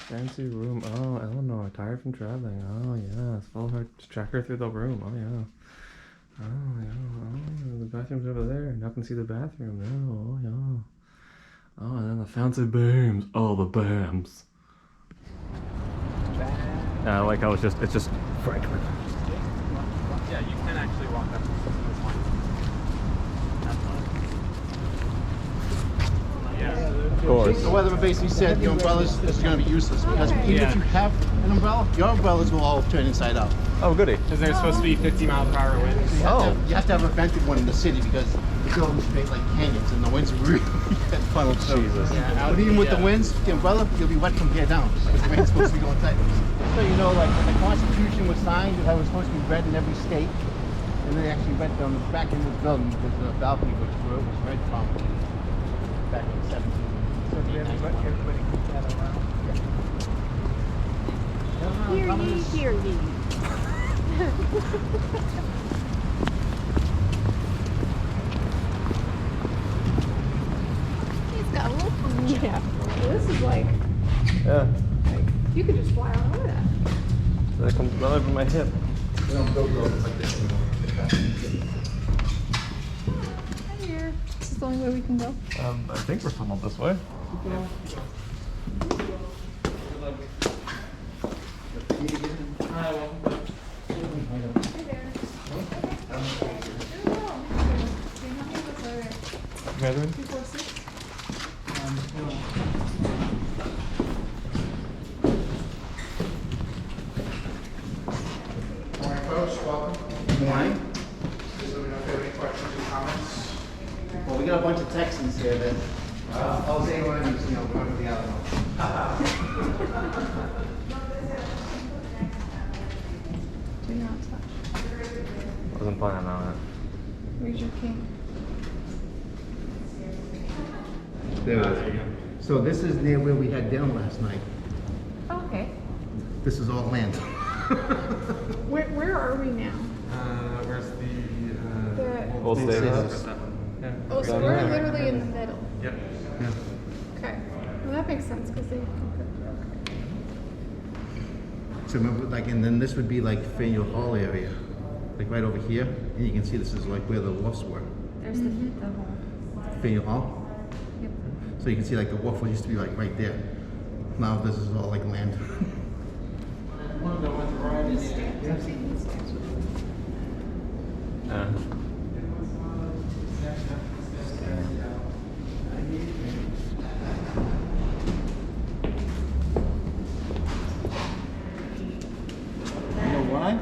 Fancy room. Oh, Eleanor, tired from traveling. Oh, yes. Follow her, track her through the room. Oh, yeah. Oh, yeah. Oh, the bathroom's over there. Now I can see the bathroom. Oh, yeah. Oh, and then the fancy beams. Oh, the BAMs. I like how it's just Franklin. Yeah, you can actually walk up to this one. Of course. The weatherman basically said the umbrellas is going to be useless because even if you have an umbrella, your umbrellas will all turn inside out. Oh, goody. Because there's supposed to be 50-mile-per-hour winds. You have to have a vented one in the city because the buildings make like canyons and the winds really get funneled through. Jesus. Yeah, But even with the winds, the umbrella, you'll be wet from here down because the rain's supposed to be going tight. So you know, like when the Constitution was signed, it was supposed to be read in every state. And they actually read it on the back end of the building because the balcony was where it was read from back in the 17th. So everybody keep that around. Hear ye, hear ye. He's got a little funny. Yeah. This is like, Yeah. you could just fly all over that. That comes right over my hip. We don't build buildings like this anymore. Hi here. This is the only way we can go. I think we're funneled this way. Madeline? Morning, folks. Welcome. Good morning. Please let me know if you have any questions or comments. Well, we got a bunch of Texans here that I'll say one is, you know, one or the other. Do not touch. Wasn't planning on it. Where's your king? There it is. So this is near where we had dinner last night. Okay. This is all land. Where are we now? Where's the... The, Old State House. oh, so we're literally in the middle. Yep. Okay. Well, that makes sense because they. So remember, like, and then this would be like Faneuil Hall area, like right over here, and you can see this is like where the wharfs were. There's the whole. Faneuil Hall. Yep. So you can see like the wharf used to be like right there. Now this is all like land. Yeah. You know why?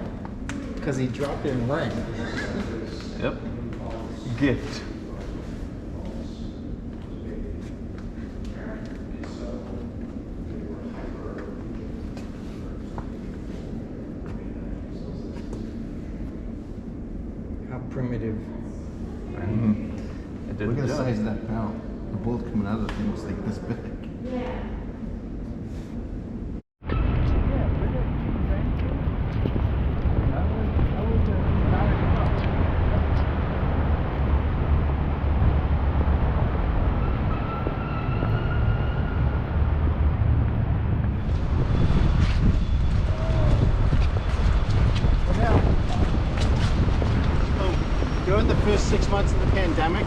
Because he dropped it in rain. Yep. Gift. How primitive. It did Look at the the job. size of that barrel. The bullet coming out of the thing was like this big. During the first 6 months of the pandemic,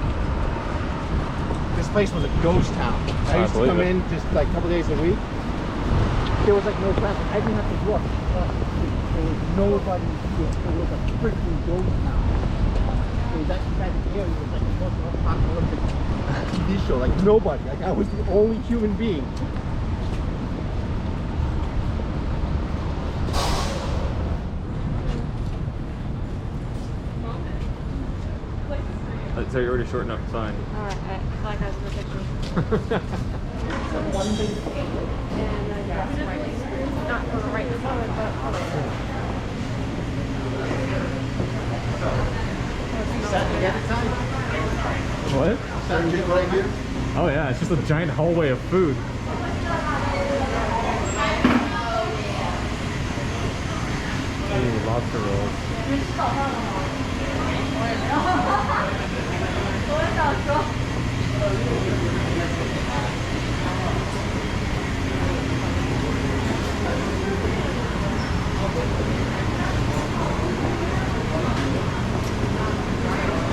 this place was a ghost town. I used to believe come it. in just like a couple days a week. There was like no traffic. I didn't have to walk across the street. There was nobody here. It was a freaking ghost town. It was actually back here. It was like a post-apocalyptic TV show. Like nobody. Like I was the only human being. So you're already shorting up the sign. Alright, I feel like I was in the picture. So one big eight, and then that's right. Not on the right side, but on the left. Saturday at a time. What? Saturday right here. Oh yeah, it's just a giant hallway of food. pasta rolls.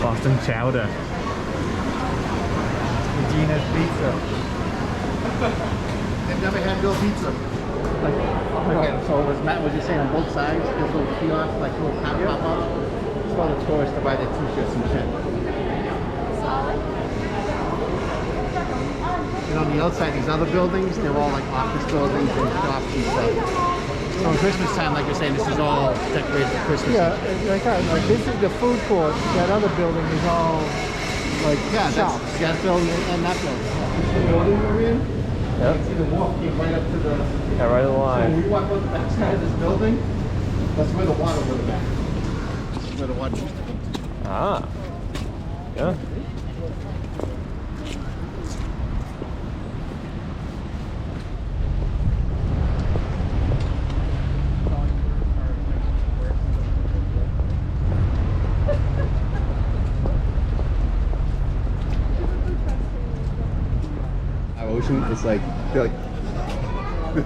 Boston chowder. Regina's Pizza. They've never had Bill Pizza. Like, okay, so Matt was just saying on both sides, there's little kiosks, like little pop-up. It's for the tourists to buy their t-shirts and shit. And on the outside, these other buildings, they're all like office buildings and shops and stuff. So in Christmas time, like you're saying, this is all decorated for Christmas. Yeah, like that. Like this is the food court. That other building is all like Yeah, shops. that's that building and that building. The building we're in, you can see the wharf came right up to the... Yeah, right So when alive. we walk up the backside of this building, that's where the water would have been. This is where the water used to go to. Ah. Yeah. Ocean, it's like, they're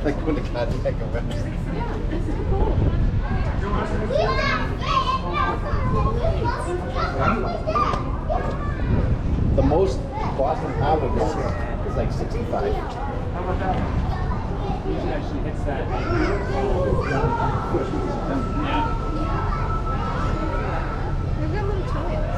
like going to Cadillac arrest. The most Boston Harbor gets here is like 65. Usually actually hits that. They've got little toilets.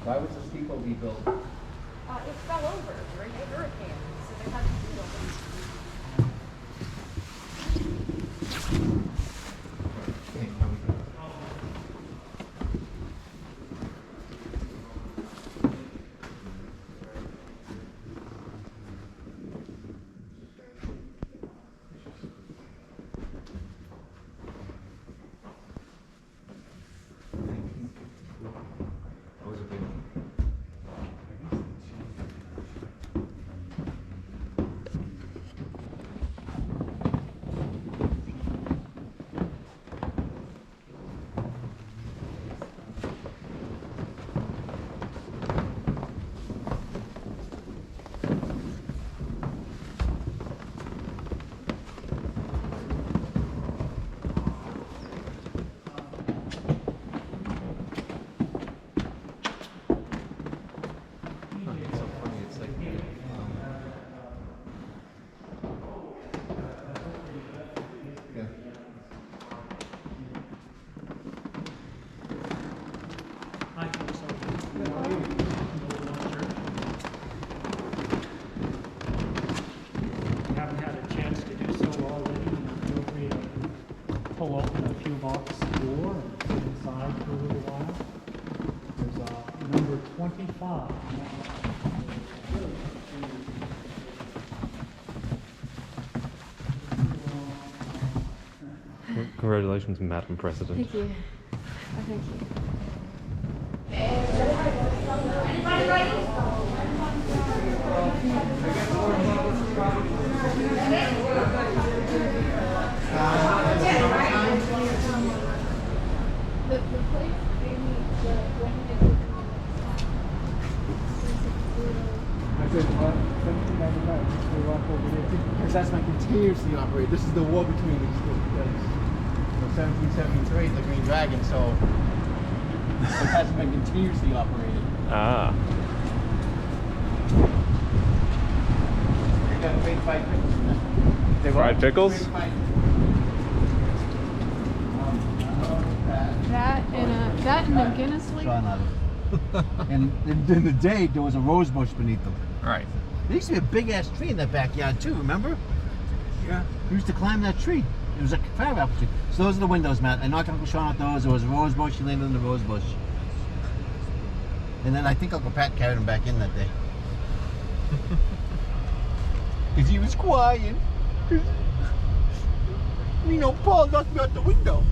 Why was the steeple rebuilt? It fell over during the hurricane, so they had to rebuild it. It's so funny, it's like, yeah. Haven't had a chance to do so already, feel free to pull open a few box door and sit inside for a little while. There's number 25. Congratulations, Madam President. Thank you. Oh, thank you. The place they meet, when they I said, what? 1795, just we walk over there. Because that's my continuously operated. This is the war between these two. Because, 1773, the Green Dragon, so it hasn't been continuously operated. Ah. They got grade 5 pickles in that. They Fried pickles? Grade 5. that and a Guinness leaf. Sean out of. And in the day, there was a rose bush beneath them. Right. There used to be a big ass tree in that backyard too, remember? Yeah. We used to climb that tree. It was a crab apple tree. So those are the windows, Matt. I knocked Uncle Sean out those. There was a rose bush. He landed in the rose bush. And then I think Uncle Pat carried him back in that day. Because he was crying. You know, Paul knocked me out the window.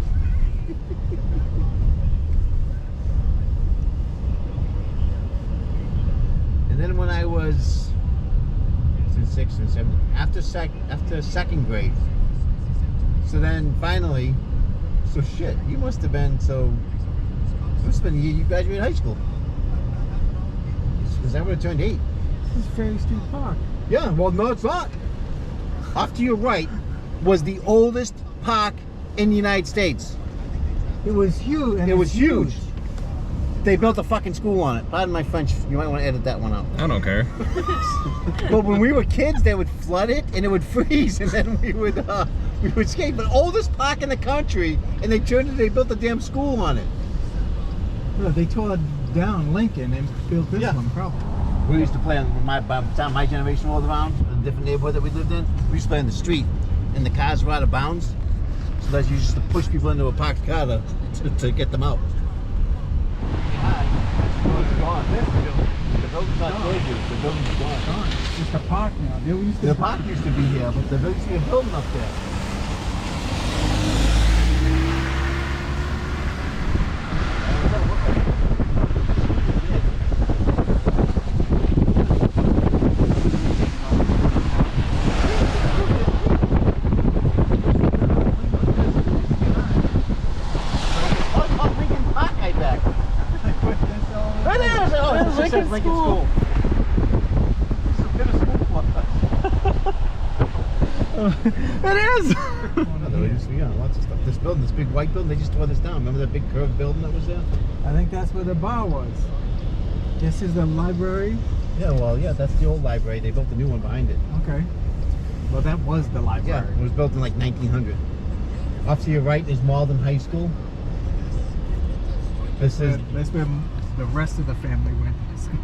And then when I was in 6th and 7th, after second grade. So then finally, so shit, you must have been, it must have been the year you graduated high school. Because I would have turned 8. This is Ferry Street Park. Yeah, well, no, it's not. Off to your right was the oldest park in the United States. It was huge. And It was it's huge. They built a fucking school on it. Pardon my French, you might want to edit that one out. I don't care. But when we were kids, they would flood it and it would freeze, and then we would skate. But oldest park in the country, and they built a damn school on it. No, they tore down Lincoln and built this Yeah. one, probably. We used to play by the time my generation rolled around, in a different neighborhood that we lived in, we used to play in the street, and the cars were out of bounds. So that's you used to push people into a parked car to get them out. The building's not there, the building's gone. It's just a park now. They used to The park used to be here, but there used to be a building up there. Lincoln School. It is! Lots of stuff. This building, this big white building, they just tore this down. Remember that big curved building that was there? I think that's where the bar was. This is the library. Yeah, well, yeah, that's the old library. They built a new one behind it. Okay. Well, that was the library. Yeah, it was built in like 1900. Off to your right is Malden High School. This is. That's where the rest of the family went to school.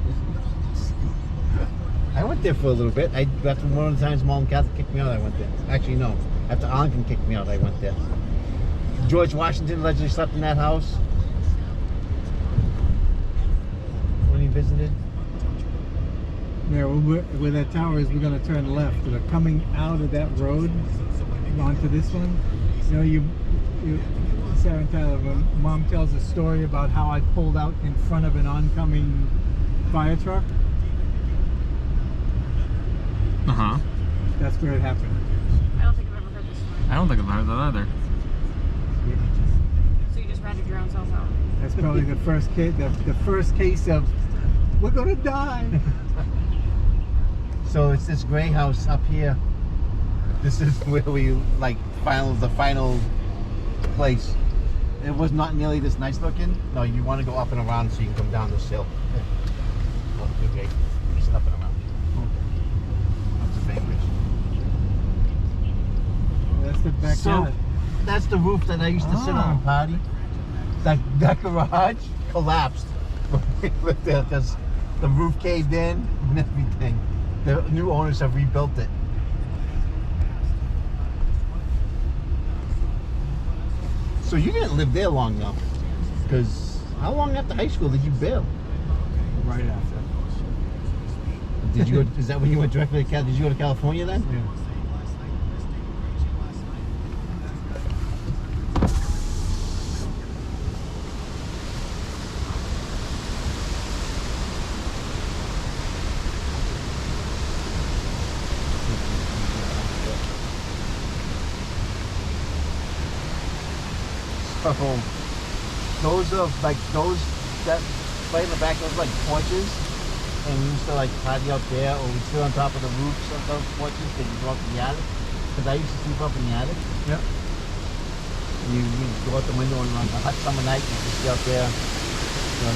I went there for a little bit. After one of the times Malden Catholic kicked me out, I went there. Actually, no. After Arlington kicked me out, I went there. George Washington allegedly slept in that house when he visited. Yeah, where that tower is, we're going to turn left. We're coming out of that road onto this one. You know, Sarah and Tyler, when Mom tells a story about how I pulled out in front of an oncoming fire truck, that's where it happened. I don't think I've ever heard this story. I don't think I've heard that either. So you just ratted your own self out. That's probably the first case, the first case of we're gonna die. So it's this gray house up here. This is where we the final place. It was not nearly this nice looking. No, you want to go up and around so you can come down this hill. Oh, okay, just up and around. Up to Bainbridge. That's the backyard. So that's the roof that I used to sit on and party. That garage collapsed because the roof caved in and everything. The new owners have rebuilt it. So you didn't live there long though, because how long after high school did you bail? Right after. Did you go? Is that when you went directly to Did you go to California then? Yeah. So those that right in the back, those like porches, and we used to like party out there, or we'd sit on top of the roofs of those porches because you go up in the attic. Because I used to sleep up in the attic. Yep. You go out the window and on a hot summer night, you just sit out there,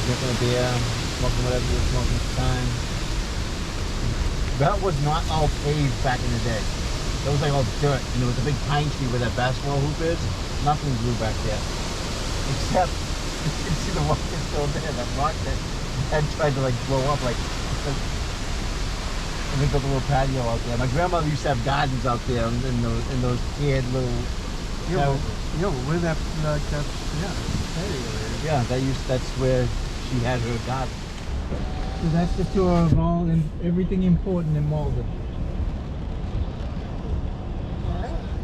drinking a beer, smoking whatever you were smoking at the time. That was not all paved back in the day. That was like all dirt, and there was a big pine tree where that basketball hoop is. Nothing grew back there, except you can see the rock is still there. That rock that Ed tried to like blow up, like. And they built a little patio out there. My grandmother used to have gardens out there, in those tiered little. Where that patio is. Yeah, that's where she had her garden. So that's the tour of all and everything important in Malden.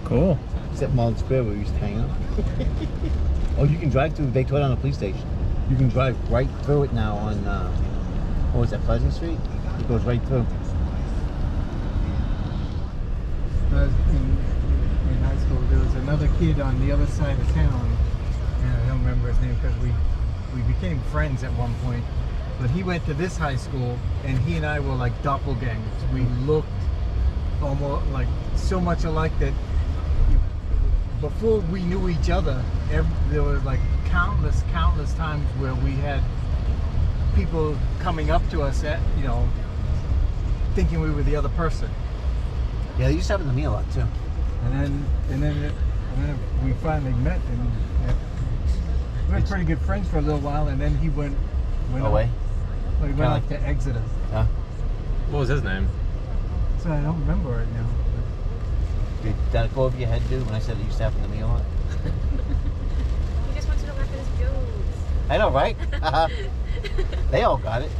Cool. Except Malden Square where we used to hang out. Oh, you can drive through. They tore down the police station. You can drive right through it now on, what was that, Pleasant Street? It goes right through. In high school, there was another kid on the other side of town, and I don't remember his name because we became friends at one point. But he went to this high school, and he and I were like doppelgangers. We looked almost like so much alike that before we knew each other, there was like countless times where we had people coming up to us at, you know, thinking we were the other person. Yeah, they used to happen to me a lot too. And then we finally met, and we were pretty good friends for a little while. And then he went Away? Up, well, he went like to Exeter. Huh? What was his name? So I don't remember right now. Did that go over your head, dude, when I said it used to happen to me a lot? He just wants you to laugh at his jokes. I know, right? They all got it.